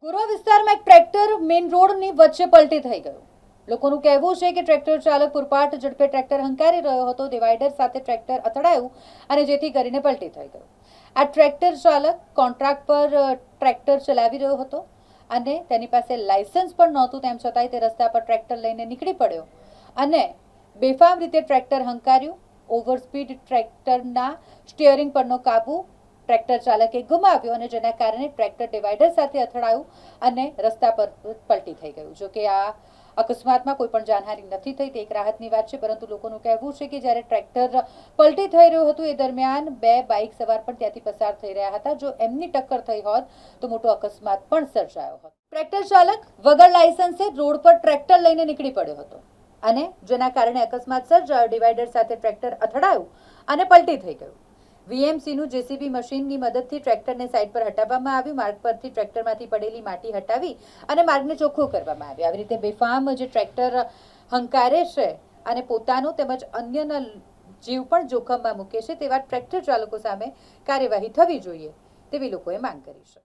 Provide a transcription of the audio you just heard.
ગોરવા વિસ્તારમાં એક tractor main રોડની વચ્ચે પલટી થઈ ગયું. લોકોનું કહેવું છે કે ટ્રેક્ટર ચાલક પૂરપાટ ઝડપે ટ્રેક્ટર હંકારી રહ્યો હતો. ડિવાઈડર સાથે ટ્રેક્ટર અથડાયું અને જેથી કરીને પલટી થઈ ગયું. આ ટ્રેક્ટર ચાલક કોન્ટ્રાક્ટ પર ટ્રેક્ટર ચલાવી રહ્યો હતો અને તેની પાસે લાયસન્સ પણ નહોતું. તેમ છતાંય તે રસ્તા પર ટ્રેક્ટર લઈને નીકળી પડ્યો અને બેફામ રીતે ટ્રેક્ટર હંકાર્યું. ઓવર સ્પીડ ટ્રેક્ટરના સ્ટીયરિંગ પરનો કાબુ ટ્રેક્ટર ચાલકે ગુમાવ્યો અને જેના કારણે ટ્રેક્ટર ડિવાઈડર સાથે અથડાયું અને રસ્તા પર પલટી થઈ ગયું. જો કે આ અકસ્માતમાં કોઈ પણ જાનહાનિ નથી થઈ, તે એક રાહતની વાત છે. પરંતુ લોકોનું કહેવું છે કે જ્યારે ટ્રેક્ટર પલટી થઈ રહ્યું હતું એ દરમિયાન બે બાઇક સવાર પણ ત્યાંથી પસાર થઈ રહ્યા હતા. જો એમની ટક્કર થઈ હોત તો મોટો અકસ્માત પણ સર્જાયો હોત. ટ્રેક્ટર ચાલક વગર લાયસન્સે રોડ પર ટ્રેક્ટર લઈને નીકળી પડ્યો હતો અને જેના કારણે અકસ્માત સર્જાયો. ડિવાઈડર સાથે ટ્રેક્ટર અથડાયું અને પલટી થઈ ગયું. વીએમસીનું જેસીબી મશીનની મદદથી ટ્રેક્ટરને સાઈડ પર હટાવવામાં આવ્યું. માર્ગ પરથી ટ્રેક્ટરમાંથી પડેલી માટી હટાવી અને માર્ગને ચોખ્ખો કરવામાં આવ્યો. આવી રીતે બેફામ જે ટ્રેક્ટર હંકારે છે અને પોતાનો તેમજ અન્યના જીવ પણ જોખમમાં મૂકે છે તેવા ટ્રેક્ટર ચાલકો સામે કાર્યવાહી થવી જોઈએ તેવી લોકોએ માંગ કરી છે.